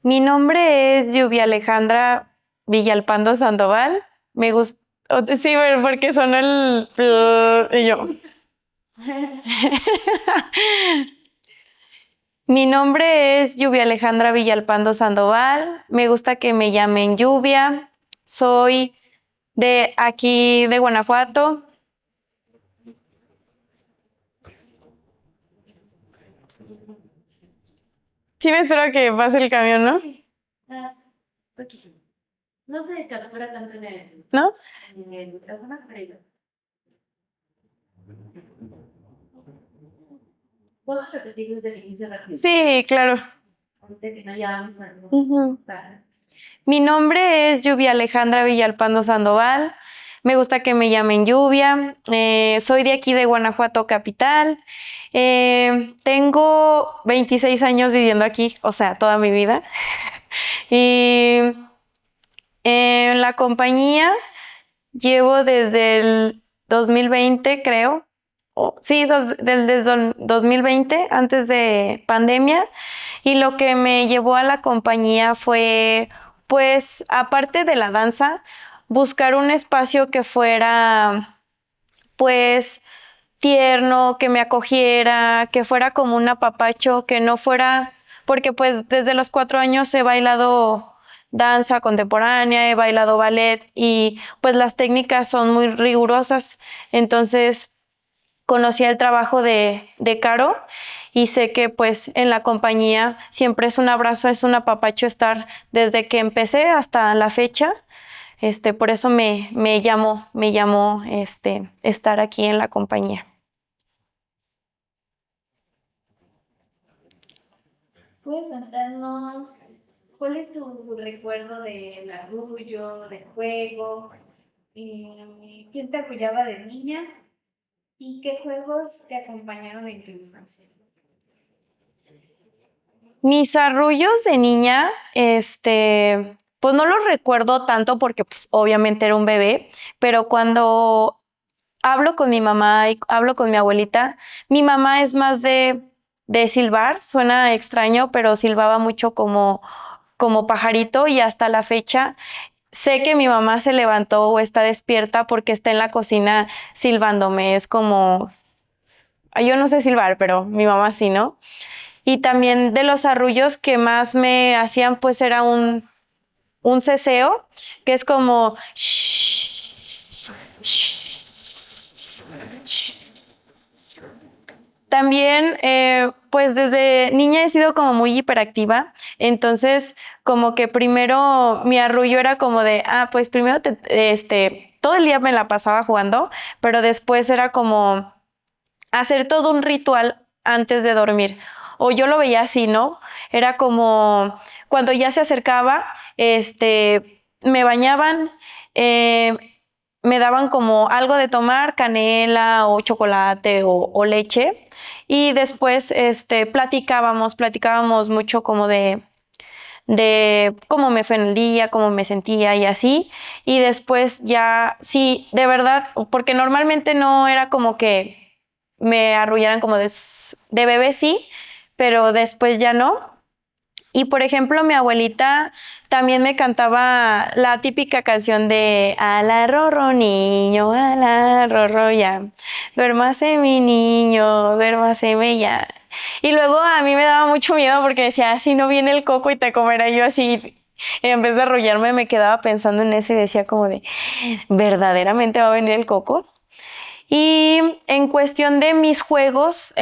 Mi nombre es Lluvia Alejandra Villalpando Sandoval. Me gusta, sí, porque son el y yo. Mi nombre es Lluvia Alejandra Villalpando Sandoval. Me gusta que me llamen Lluvia. Soy de aquí de Guanajuato. Sí me espero que pase el camión, ¿no? Ah, poquito. No se captura tanto ¿No? en el micrófono, pero ¿puedo repetir desde el inicio rápido? Sí, claro. Ahorita que no llevamos más. Ujú. Mi nombre es Lluvia Alejandra Villalpando Sandoval. Me gusta que me llamen Lluvia. Soy de aquí de Guanajuato capital. Tengo 26 años viviendo aquí, o sea, toda mi vida. Y en la compañía llevo desde el 2020, creo. Sí, desde el 2020, antes de pandemia. Y lo que me llevó a la compañía fue, pues, aparte de la danza, buscar un espacio que fuera, pues, tierno, que me acogiera, que fuera como un apapacho, que no fuera, porque pues desde los 4 años he bailado danza contemporánea, he bailado ballet y pues las técnicas son muy rigurosas. Entonces conocí el trabajo de Caro y sé que pues en la compañía siempre es un abrazo, es un apapacho estar desde que empecé hasta la fecha. Por eso me llamó estar aquí en la compañía. ¿Puedes contarnos cuál es tu recuerdo del arrullo, del juego? ¿Quién te apoyaba de niña? ¿Y qué juegos te acompañaron en tu infancia? Mis arrullos de niña, pues no los recuerdo tanto porque pues obviamente era un bebé, pero cuando hablo con mi mamá y hablo con mi abuelita, mi mamá es más de silbar, suena extraño, pero silbaba mucho como pajarito y hasta la fecha sé que mi mamá se levantó o está despierta porque está en la cocina silbándome, es como, yo no sé silbar, pero mi mamá sí, ¿no? Y también de los arrullos que más me hacían, pues era un ceseo, que es como... También, pues desde niña he sido como muy hiperactiva, entonces como que primero mi arrullo era como de, pues primero todo el día me la pasaba jugando, pero después era como hacer todo un ritual antes de dormir. O yo lo veía así, ¿no? Era como cuando ya se acercaba, me bañaban, eh, me daban como algo de tomar, canela o chocolate o leche. Y después, platicábamos mucho como de cómo me fue en el día, cómo me sentía y así. Y después ya, sí, de verdad, porque normalmente no era como que me arrullaran como de bebé, sí, pero después ya no. Y por ejemplo, mi abuelita también me cantaba la típica canción de ala rorro niño, ala rorro ya, duérmase mi niño, duérmaseme ya. Y luego a mí me daba mucho miedo porque decía, si no viene el coco y te comerá yo así. En vez de arrullarme me quedaba pensando en eso y decía como de, ¿verdaderamente va a venir el coco? Y en cuestión de mis juegos,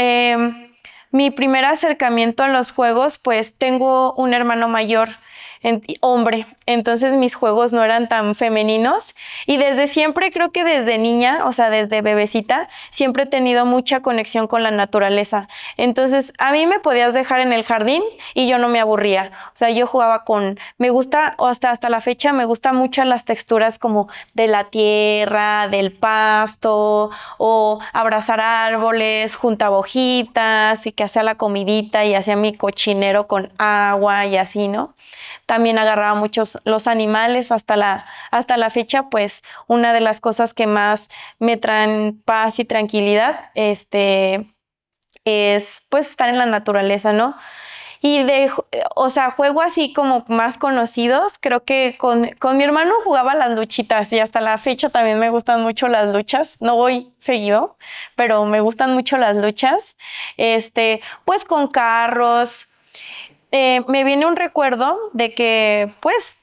mi primer acercamiento a los juegos, pues tengo un hermano mayor, hombre, entonces mis juegos no eran tan femeninos y desde siempre, creo que desde niña, o sea, desde bebecita, siempre he tenido mucha conexión con la naturaleza. Entonces, a mí me podías dejar en el jardín y yo no me aburría. O sea, yo jugaba me gusta, o hasta la fecha, me gustan mucho las texturas como de la tierra, del pasto, o abrazar árboles, juntaba hojitas y que hacía la comidita y hacía mi cochinero con agua y así, ¿no? También agarraba muchos los animales hasta la fecha, pues una de las cosas que más me traen paz y tranquilidad, es pues estar en la naturaleza, ¿no? Y o sea, juego así como más conocidos, creo que con mi hermano jugaba las luchitas y hasta la fecha también me gustan mucho las luchas. No voy seguido, pero me gustan mucho las luchas. Pues con carros. Me viene un recuerdo de que, pues,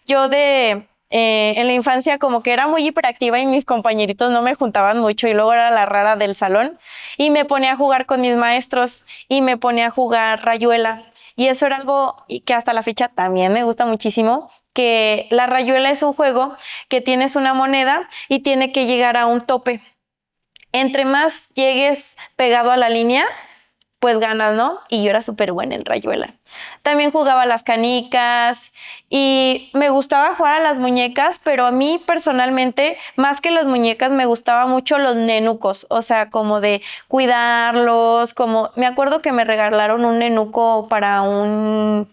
en la infancia como que era muy hiperactiva y mis compañeritos no me juntaban mucho y luego era la rara del salón y me ponía a jugar con mis maestros y me ponía a jugar rayuela. Y eso era algo que hasta la fecha también me gusta muchísimo, que la rayuela es un juego que tienes una moneda y tiene que llegar a un tope. Entre más llegues pegado a la línea, pues ganas, ¿no? Y yo era súper buena en rayuela. También jugaba a las canicas y me gustaba jugar a las muñecas, pero a mí personalmente, más que las muñecas, me gustaba mucho los nenucos, o sea, como de cuidarlos, como me acuerdo que me regalaron un nenuco para un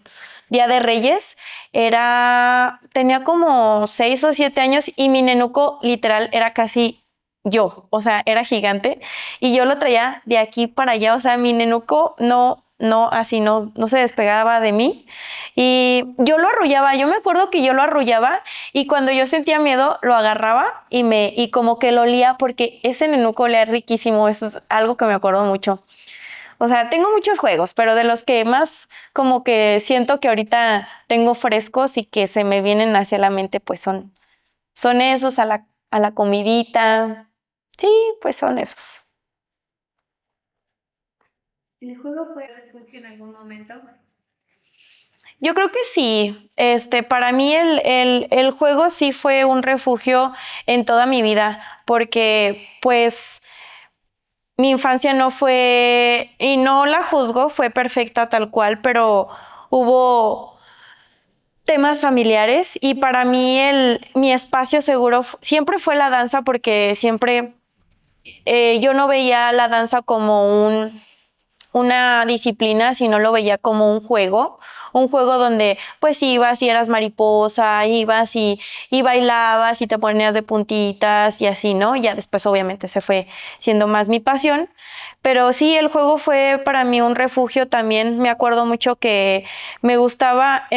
Día de Reyes, tenía como 6 o 7 años y mi nenuco literal era casi yo, o sea, era gigante y yo lo traía de aquí para allá, o sea, mi nenuco no se despegaba de mí y yo lo arrullaba, yo me acuerdo que yo lo arrullaba y cuando yo sentía miedo lo agarraba y como que lo olía porque ese nenuco olía riquísimo, eso es algo que me acuerdo mucho. O sea, tengo muchos juegos, pero de los que más como que siento que ahorita tengo frescos y que se me vienen hacia la mente, pues son esos a la comidita. Sí, pues son esos. ¿El juego fue refugio en algún momento? Yo creo que sí. Para mí el juego sí fue un refugio en toda mi vida, porque pues mi infancia no fue, y no la juzgo, fue perfecta tal cual, pero hubo temas familiares y para mí mi espacio seguro siempre fue la danza porque siempre yo no veía la danza como una disciplina, sino lo veía como un juego donde pues ibas y eras mariposa, ibas y bailabas y te ponías de puntitas y así, ¿no? Ya después obviamente se fue siendo más mi pasión, pero sí, el juego fue para mí un refugio también. Me acuerdo mucho que me gustaba,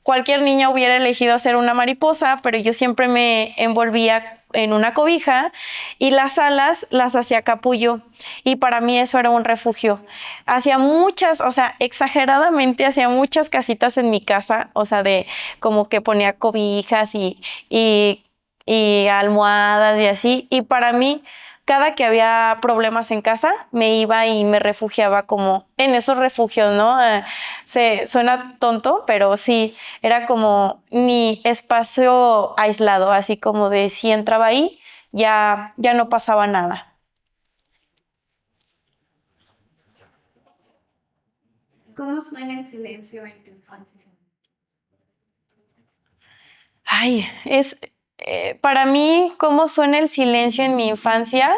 cualquier niña hubiera elegido ser una mariposa, pero yo siempre me envolvía en una cobija y las alas las hacía capullo y para mí eso era un refugio. Hacía muchas, o sea, exageradamente hacía muchas casitas en mi casa, o sea, de como que ponía cobijas y, y almohadas y así, y para mí cada que había problemas en casa, me iba y me refugiaba como en esos refugios, ¿no? Suena tonto, pero sí, era como mi espacio aislado, así como de si entraba ahí, ya no pasaba nada. ¿Cómo suena el silencio en tu infancia? Ay, para mí, ¿cómo suena el silencio en mi infancia?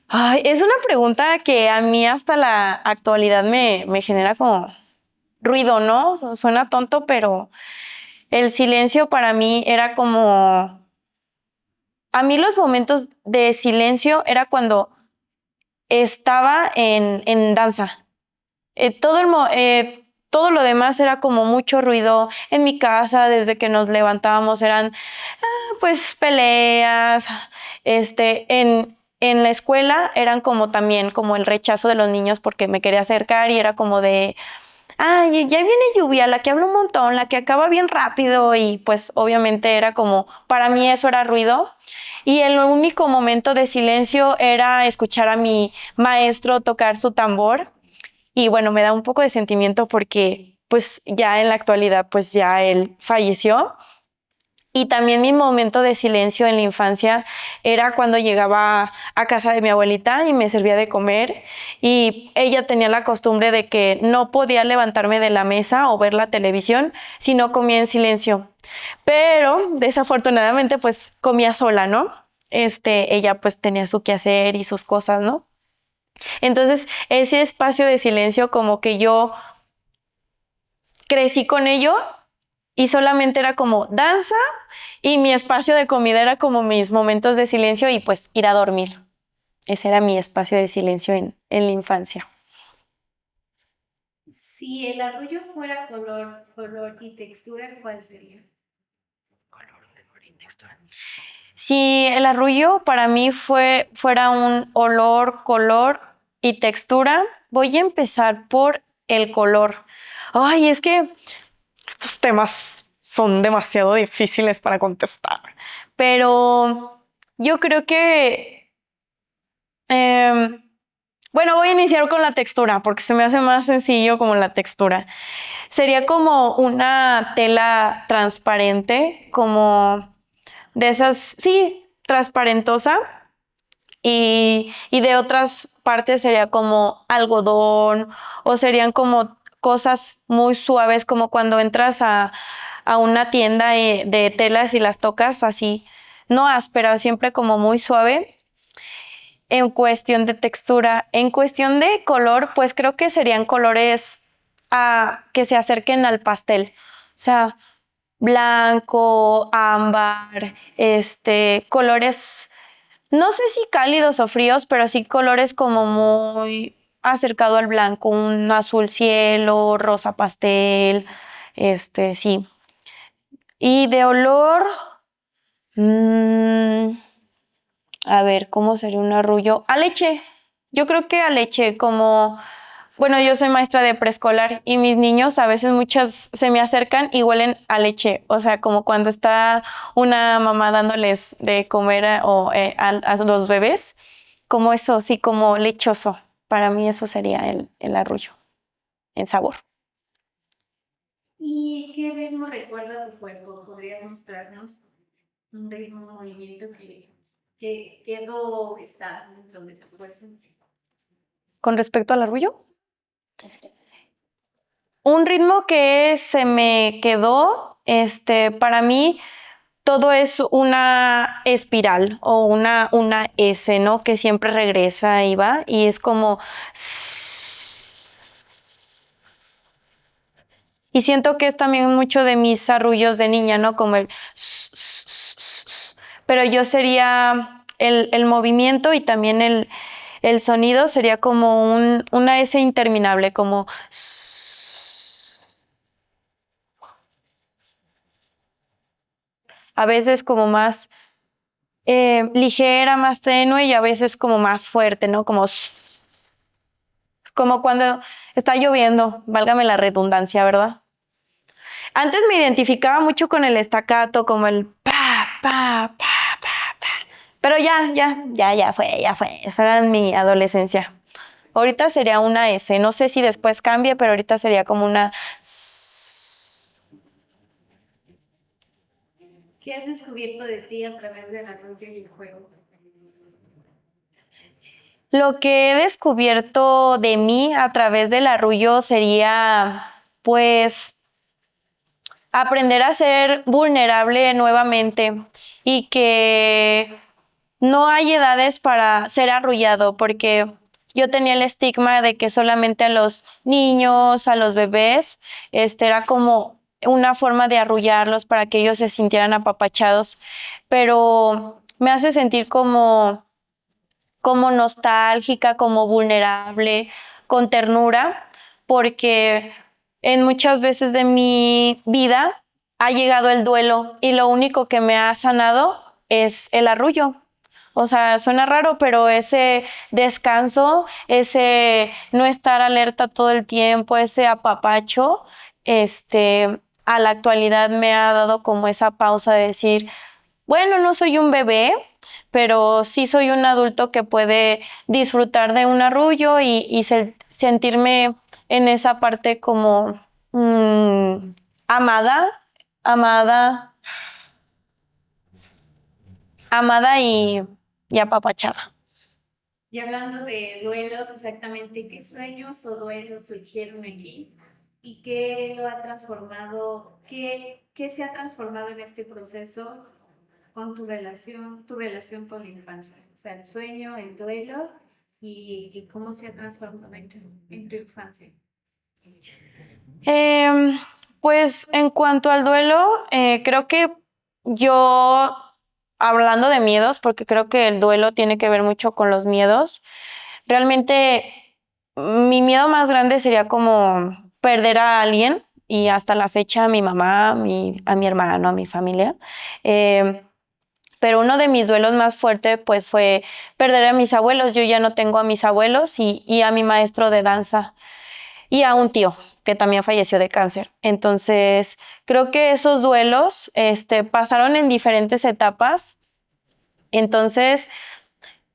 Ay, es una pregunta que a mí hasta la actualidad me genera como ruido, ¿no? Suena tonto, pero el silencio para mí era como... A mí los momentos de silencio era cuando estaba en danza. Todo lo demás era como mucho ruido en mi casa, desde que nos levantábamos eran pues peleas, en la escuela eran como también como el rechazo de los niños porque me quería acercar y era como de, ay, ya viene lluvia, la que habla un montón, la que acaba bien rápido y pues obviamente era como, para mí eso era ruido. Y el único momento de silencio era escuchar a mi maestro tocar su tambor. Y bueno, me da un poco de sentimiento porque pues ya en la actualidad pues ya él falleció. Y también mi momento de silencio en la infancia era cuando llegaba a casa de mi abuelita y me servía de comer y ella tenía la costumbre de que no podía levantarme de la mesa o ver la televisión si no comía en silencio. Pero desafortunadamente pues comía sola, ¿no? Ella pues tenía su quehacer y sus cosas, ¿no? Entonces ese espacio de silencio como que yo crecí con ello y solamente era como danza y mi espacio de comida era como mis momentos de silencio y pues ir a dormir. Ese era mi espacio de silencio en la infancia. Si el arrullo fuera color y textura, ¿cuál sería? Si el arrullo para mí fuera un olor, color y textura, voy a empezar por el color. Ay, es que estos temas son demasiado difíciles para contestar. Pero yo creo que, bueno, voy a iniciar con la textura porque se me hace más sencillo como la textura. Sería como una tela transparente, como de esas, sí, transparentosa. Y de otras partes sería como algodón o serían como cosas muy suaves, como cuando entras a una tienda de telas y las tocas así, no áspera, siempre como muy suave. En cuestión de textura, en cuestión de color, pues creo que serían colores que se acerquen al pastel. O sea, blanco, ámbar, colores, no sé si cálidos o fríos, pero sí colores como muy acercado al blanco, un azul cielo, rosa pastel, sí. Y de olor, mm, a ver, ¿cómo sería un arrullo? A leche. Yo creo que a leche, como, bueno, yo soy maestra de preescolar y mis niños a veces muchas se me acercan y huelen a leche. O sea, como cuando está una mamá dándoles de comer a los bebés, como eso, sí, como lechoso. Para mí eso sería el arrullo en sabor. ¿Y qué ritmo recuerda tu cuerpo? ¿Podrías mostrarnos un ritmo, un movimiento que quedó está dentro de tu cuerpo? Con respecto al arrullo, un ritmo que se me quedó, para mí todo es una espiral o una S, ¿no? Que siempre regresa y va y es como... Y siento que es también mucho de mis arrullos de niña, ¿no? Como el... Pero yo sería el movimiento y también el sonido sería como una S interminable, como... A veces como más ligera, más tenue y a veces como más fuerte, ¿no? Como cuando está lloviendo, válgame la redundancia, ¿verdad? Antes me identificaba mucho con el staccato, como el pa, pa, pa, pa, pa. Pero ya fue. Esa era mi adolescencia. Ahorita sería una S. No sé si después cambie, pero ahorita sería como una... ¿Qué has descubierto de ti a través del arrullo y el juego? Lo que he descubierto de mí a través del arrullo sería, pues, aprender a ser vulnerable nuevamente y que no hay edades para ser arrullado, porque yo tenía el estigma de que solamente a los niños, a los bebés, era como una forma de arrullarlos para que ellos se sintieran apapachados, pero me hace sentir como nostálgica, como vulnerable, con ternura, porque en muchas veces de mi vida ha llegado el duelo y lo único que me ha sanado es el arrullo. O sea, suena raro, pero ese descanso, ese no estar alerta todo el tiempo, ese apapacho, a la actualidad me ha dado como esa pausa de decir, bueno, no soy un bebé, pero sí soy un adulto que puede disfrutar de un arrullo y sentirme en esa parte como amada, amada, amada y apapachada. Y hablando de duelos, exactamente qué sueños o duelos surgieron aquí y qué lo ha transformado, qué se ha transformado en este proceso con tu relación con la infancia. O sea, el sueño, el duelo y cómo se ha transformado en tu infancia. Em, pues en cuanto al duelo, creo que yo, hablando de miedos, porque creo que el duelo tiene que ver mucho con los miedos, realmente mi miedo más grande sería como perder a alguien y hasta la fecha a mi mamá, a mi hermano, a mi familia. Pero uno de mis duelos más fuertes pues fue perder a mis abuelos. Yo ya no tengo a mis abuelos y a mi maestro de danza y a un tío que también falleció de cáncer. Entonces, creo que esos duelos pasaron en diferentes etapas. Entonces,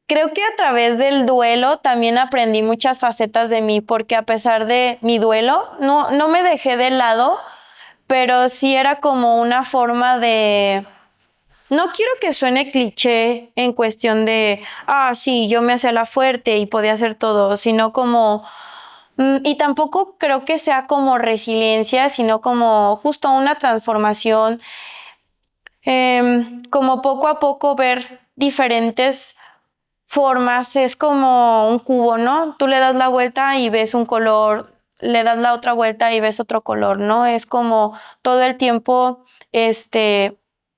creo que a través del duelo también aprendí muchas facetas de mí, porque a pesar de mi duelo, no me dejé de lado, pero sí era como una forma de... No quiero que suene cliché en cuestión de, sí, yo me hacía la fuerte y podía hacer todo, sino como... Y tampoco creo que sea como resiliencia, sino como justo una transformación, como poco a poco ver diferentes formas. Es como un cubo, ¿no? Tú le das la vuelta y ves un color, le das la otra vuelta y ves otro color, ¿no? Es como todo el tiempo,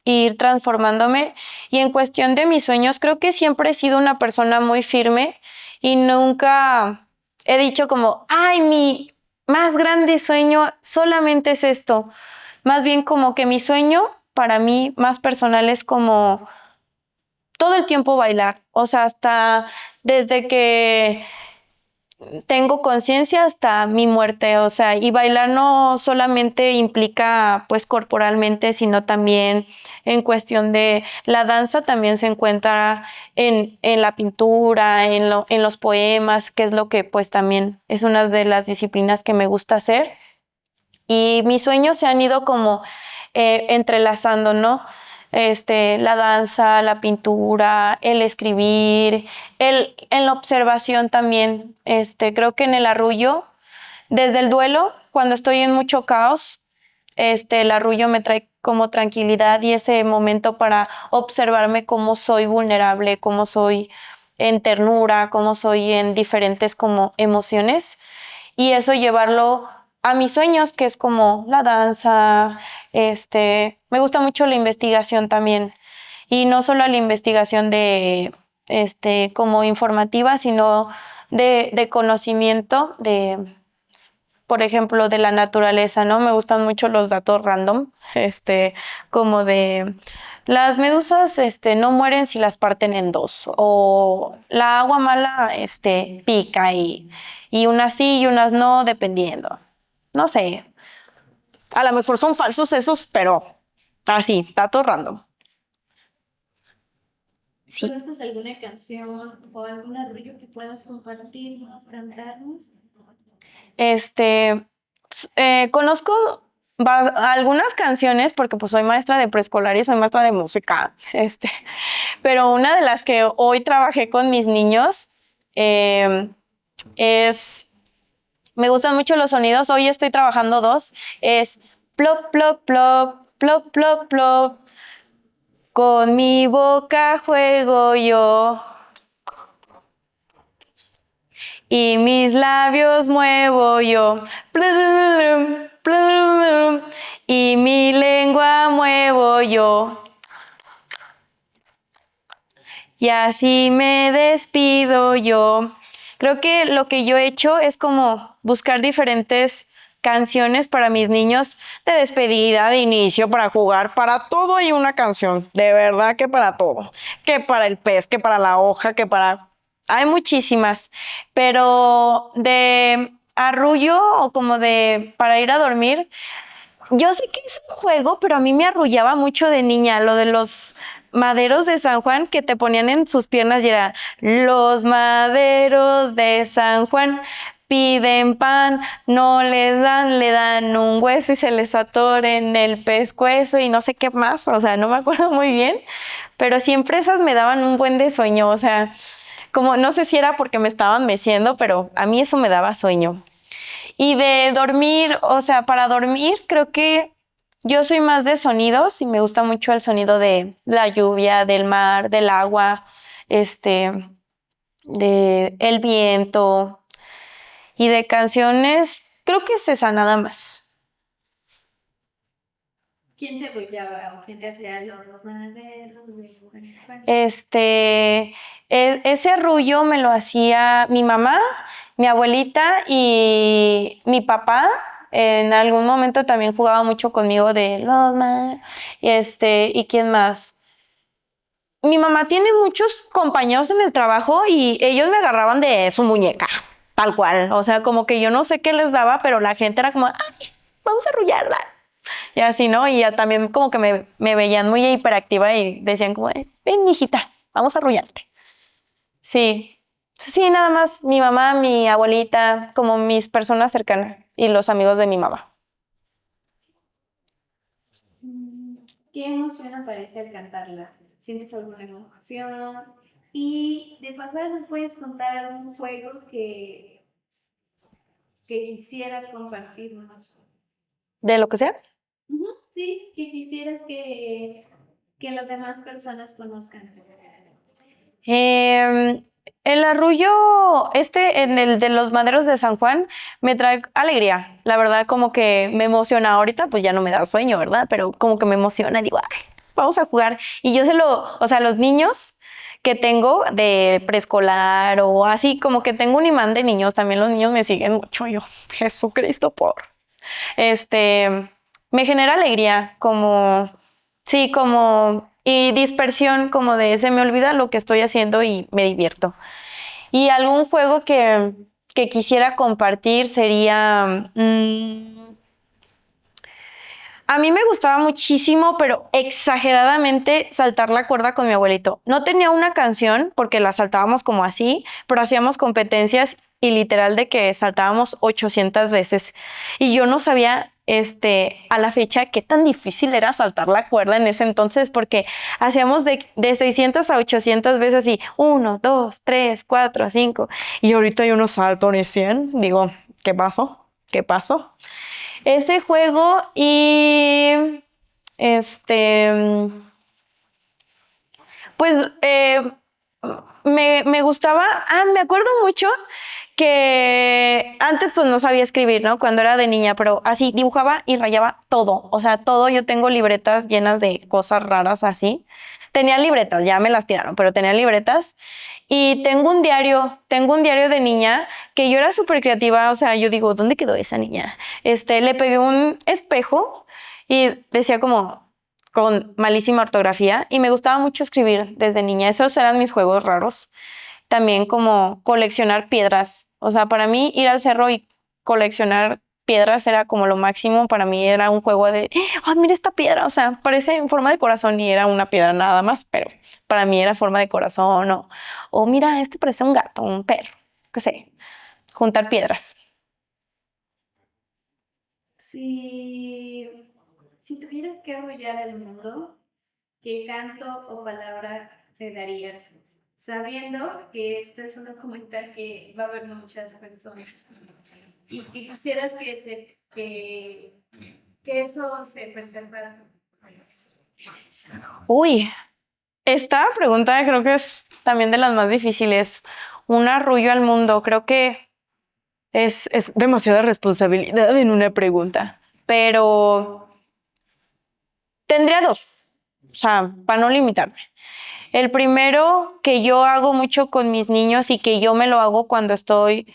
ir transformándome. Y en cuestión de mis sueños, creo que siempre he sido una persona muy firme y nunca he dicho como, ay, mi más grande sueño solamente es esto. Más bien como que mi sueño para mí más personal es como todo el tiempo bailar, o sea, hasta desde que tengo conciencia hasta mi muerte, o sea, y bailar no solamente implica pues corporalmente, sino también en cuestión de la danza también se encuentra en la pintura, en los poemas, que es lo que pues también es una de las disciplinas que me gusta hacer. Y mis sueños se han ido como entrelazando, ¿no? La danza, la pintura, el escribir, en la observación también. Creo que en el arrullo, desde el duelo, cuando estoy en mucho caos, el arrullo me trae como tranquilidad y ese momento para observarme cómo soy vulnerable, cómo soy en ternura, cómo soy en diferentes como emociones y eso llevarlo a mis sueños, que es como la danza. Me gusta mucho la investigación también y no solo la investigación de como informativa, sino de conocimiento de, por ejemplo, de la naturaleza, ¿no? Me gustan mucho los datos random, como de las medusas, no mueren si las parten en dos, o la agua mala, pica y unas sí y unas no, dependiendo. No sé, a lo mejor son falsos esos, pero así, datos random. Sí. ¿Conoces alguna canción o algún arrullo que puedas compartirnos, cantarnos? Conozco algunas canciones porque pues soy maestra de preescolar y soy maestra de música, pero una de las que hoy trabajé con mis niños es, me gustan mucho los sonidos, hoy estoy trabajando dos, es plop, plop, plop, plop, plop, plop, con mi boca juego yo y mis labios muevo yo. Plum, plum, y mi lengua muevo yo. Y así me despido yo. Creo que lo que yo he hecho es como buscar diferentes canciones para mis niños de despedida, de inicio, para jugar, para todo hay una canción, de verdad que para todo, que para el pez, que para la hoja, que para... Hay muchísimas, pero de arrullo o como de para ir a dormir, yo sé que es un juego, pero a mí me arrullaba mucho de niña, lo de los maderos de San Juan que te ponían en sus piernas y era los maderos de San Juan piden pan, no les dan, le dan un hueso y se les atora en el pescuezo y no sé qué más, o sea, no me acuerdo muy bien, pero siempre esas me daban un buen de sueño, o sea, como no sé si era porque me estaban meciendo, pero a mí eso me daba sueño. Y de dormir, o sea, para dormir creo que yo soy más de sonidos y me gusta mucho el sonido de la lluvia, del mar, del agua, de el viento y de canciones, creo que es esa nada más. ¿Quién te apoyaba o quién te hacía los maderos? Ese arrullo me lo hacía mi mamá, mi abuelita y mi papá. En algún momento también jugaba mucho conmigo de los ¿y quién más? Mi mamá tiene muchos compañeros en el trabajo y ellos me agarraban de su muñeca, tal cual. O sea, como que yo no sé qué les daba, pero la gente era como, ay, vamos a arrullarla. Y así, ¿no? Y ya también como que me veían muy hiperactiva y decían como, ven, mijita, vamos a arrullarte. Sí, sí, nada más mi mamá, mi abuelita, como mis personas cercanas y los amigos de mi mamá. ¿Qué emoción aparece al cantarla? ¿Sientes alguna emoción? Y de pasada nos puedes contar algún juego que quisieras compartirnos. ¿De lo que sea? Sí, que quisieras que las demás personas conozcan. El arrullo, en el de los maderos de San Juan, me trae alegría. La verdad, como que me emociona. Ahorita, pues ya no me da sueño, ¿verdad? Pero como que me emociona. Digo, ay, vamos a jugar. Y yo o sea, los niños que tengo de preescolar o así, como que tengo un imán de niños. También los niños me siguen mucho. Yo, Jesucristo, por. Este, me genera alegría, sí, y dispersión, como de se me olvida lo que estoy haciendo y me divierto. Y algún juego que quisiera compartir sería, a mí me gustaba muchísimo, pero exageradamente saltar la cuerda con mi abuelito. No tenía una canción porque la saltábamos como así, pero hacíamos competencias y literal de que saltábamos 800 veces. Y yo no sabía, a la fecha qué tan difícil era saltar la cuerda en ese entonces porque hacíamos de 600 a 800 veces y 1, 2, 3, 4, 5. Y ahorita yo no salto ni 100. Digo, ¿qué pasó? ¿Qué pasó? Ese juego y pues me gustaba, me acuerdo mucho que antes pues no sabía escribir, ¿no? Cuando era de niña, pero así dibujaba y rayaba todo, o sea, todo. Yo tengo libretas llenas de cosas raras así. Tenía libretas, ya me las tiraron, pero tenía libretas. Y tengo un diario de niña que yo era súper creativa, o sea, yo digo, ¿dónde quedó esa niña? Le pegué un espejo y decía como con malísima ortografía y me gustaba mucho escribir desde niña. Esos eran mis juegos raros. También como coleccionar piedras. O sea, para mí ir al cerro y coleccionar piedras era como lo máximo. Para mí era un juego de, ¡ay, mira esta piedra! O sea, parece en forma de corazón y era una piedra nada más, pero para mí era forma de corazón o mira, este parece un gato, un perro, qué sé, juntar piedras. Si, si tuvieras que arrullar el mundo, ¿qué canto o palabra te darías? Sabiendo que esto es un documental que va a ver muchas personas y que quisieras que eso se preservara. Uy, esta pregunta creo que es también de las más difíciles. Un arrullo al mundo, creo que es demasiada responsabilidad en una pregunta, pero tendría dos, o sea, para no limitarme. El primero, que yo hago mucho con mis niños y que yo me lo hago cuando estoy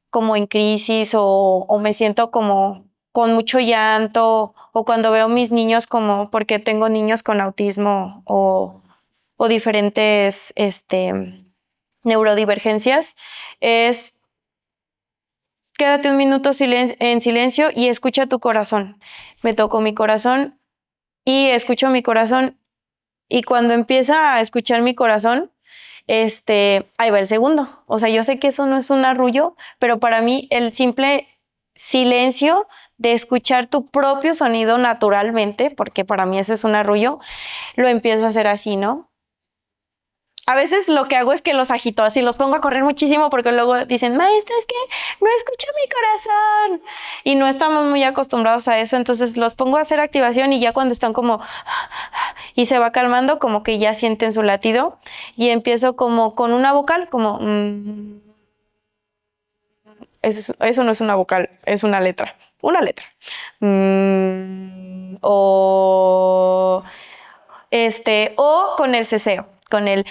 como en crisis o me siento como con mucho llanto o cuando veo mis niños como porque tengo niños con autismo o diferentes neurodivergencias, es quédate un minuto en silencio y escucha tu corazón. Me toco mi corazón y escucho mi corazón y cuando empieza a escuchar mi corazón, ahí va el segundo. O sea, yo sé que eso no es un arrullo, pero para mí el simple silencio de escuchar tu propio sonido naturalmente, porque para mí ese es un arrullo, lo empiezo a hacer así, ¿no? A veces lo que hago es que los agito así, los pongo a correr muchísimo porque luego dicen, maestra, es que no escucho mi corazón. Y no estamos muy acostumbrados a eso, entonces los pongo a hacer activación y ya cuando están como y se va calmando, como que ya sienten su latido y empiezo como con una vocal, como eso no es una vocal, es una letra. O o con el ceseo, con el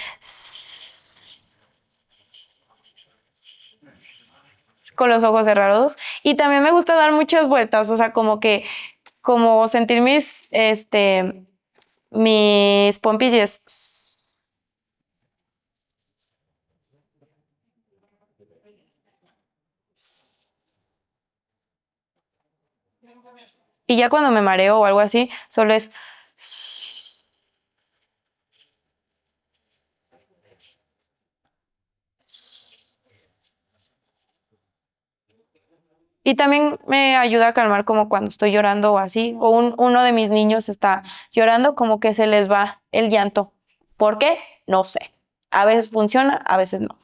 con los ojos cerrados. Y también me gusta dar muchas vueltas, o sea, como sentir mis pompis y es... Y ya cuando me mareo o algo así, solo es... Y también me ayuda a calmar como cuando estoy llorando o así, o uno de mis niños está llorando, como que se les va el llanto. ¿Por qué? No sé. A veces funciona, a veces no.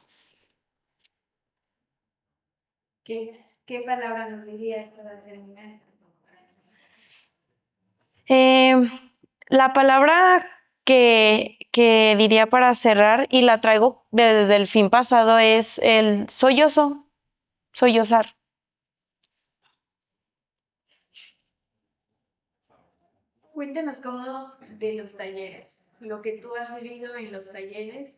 ¿Qué palabra nos dirías para terminar? La palabra que diría para cerrar, y la traigo desde el fin pasado, es el sollozo, sollozar. Cuéntanos cómo de los talleres, lo que tú has vivido en los talleres,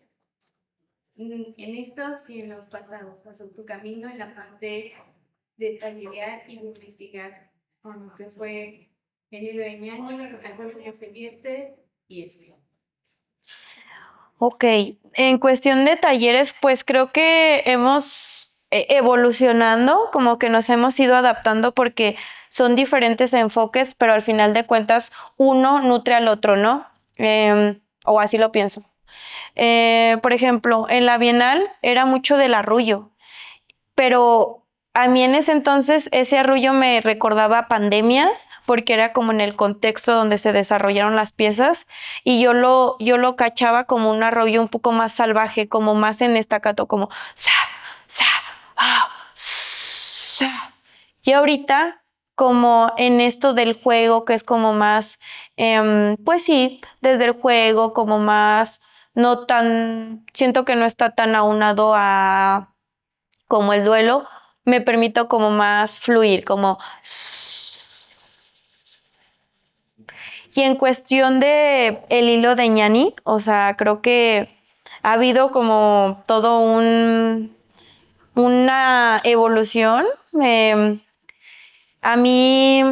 en estos y en los pasados, o sea, tu camino en la parte de tallerear y de investigar, con lo que fue el hilo de ñaño, el cuerpo que se vierte y este. Ok, en cuestión de talleres, pues creo que hemos evolucionando, como que nos hemos ido adaptando porque son diferentes enfoques, pero al final de cuentas uno nutre al otro, ¿no? O así lo pienso. Por ejemplo, en la Bienal era mucho del arrullo, pero a mí en ese entonces ese arrullo me recordaba pandemia, porque era como en el contexto donde se desarrollaron las piezas, y yo lo cachaba como un arrullo un poco más salvaje, como más en estacato, como sa, sa, ah, sa. Y ahorita, como en esto del juego, que es como más, pues sí, desde el juego, como más, no tan, siento que no está tan aunado a como el duelo, me permito como más fluir, como... Y en cuestión de el hilo de ñani, o sea, creo que ha habido como todo una evolución. A mí,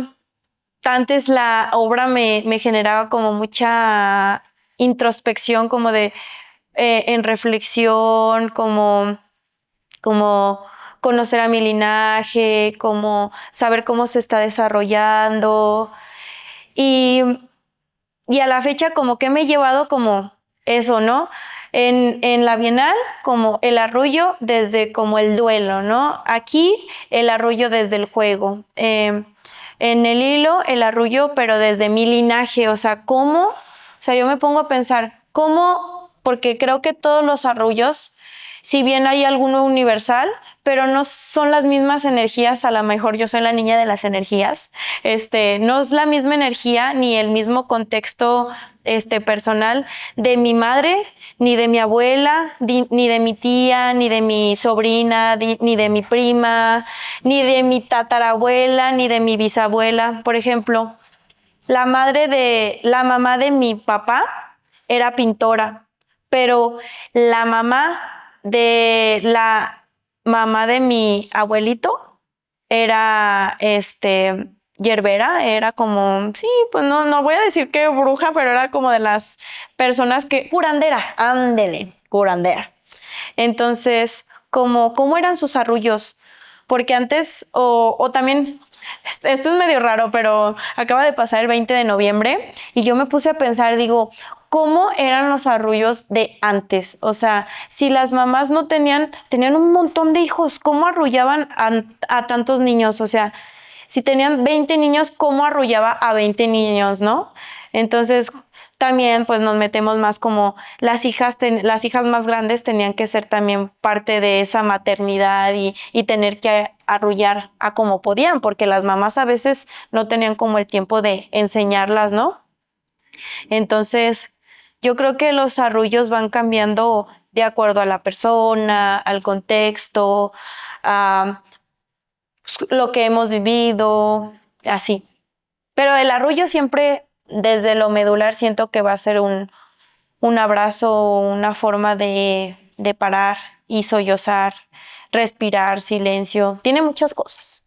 antes la obra me generaba como mucha introspección, como de en reflexión, como conocer a mi linaje, como saber cómo se está desarrollando. Y, y a la fecha como que me he llevado como eso, ¿no? En la Bienal, como el arrullo desde como el duelo, ¿no? Aquí el arrullo desde el juego. En el hilo, el arrullo, pero desde mi linaje, o sea, ¿cómo? O sea, yo me pongo a pensar, ¿cómo? Porque creo que todos los arrullos, si bien hay alguno universal, pero no son las mismas energías, a lo mejor yo soy la niña de las energías, no es la misma energía ni el mismo contexto personal de mi madre, ni de mi abuela, ni de mi tía, ni de mi sobrina, ni de mi prima, ni de mi tatarabuela, ni de mi bisabuela. Por ejemplo, la mamá de mi papá era pintora, pero la mamá de la mamá de mi abuelito era yerbera, era como, sí, pues no voy a decir que bruja, pero era como de las personas que, curandera, ándele, curandera. Entonces, ¿cómo eran sus arrullos? Porque antes, o también, esto es medio raro, pero acaba de pasar el 20 de noviembre y yo me puse a pensar, digo, ¿cómo eran los arrullos de antes? O sea, si las mamás no tenían un montón de hijos, ¿cómo arrullaban a tantos niños? O sea, si tenían 20 niños, ¿cómo arrullaba a 20 niños, no? Entonces, también pues nos metemos más como las hijas más grandes tenían que ser también parte de esa maternidad y tener que arrullar a como podían, porque las mamás a veces no tenían como el tiempo de enseñarlas, ¿no? Entonces, yo creo que los arrullos van cambiando de acuerdo a la persona, al contexto, a lo que hemos vivido, así. Pero el arrullo siempre, desde lo medular, siento que va a ser un abrazo, una forma de parar y sollozar, respirar, silencio, tiene muchas cosas.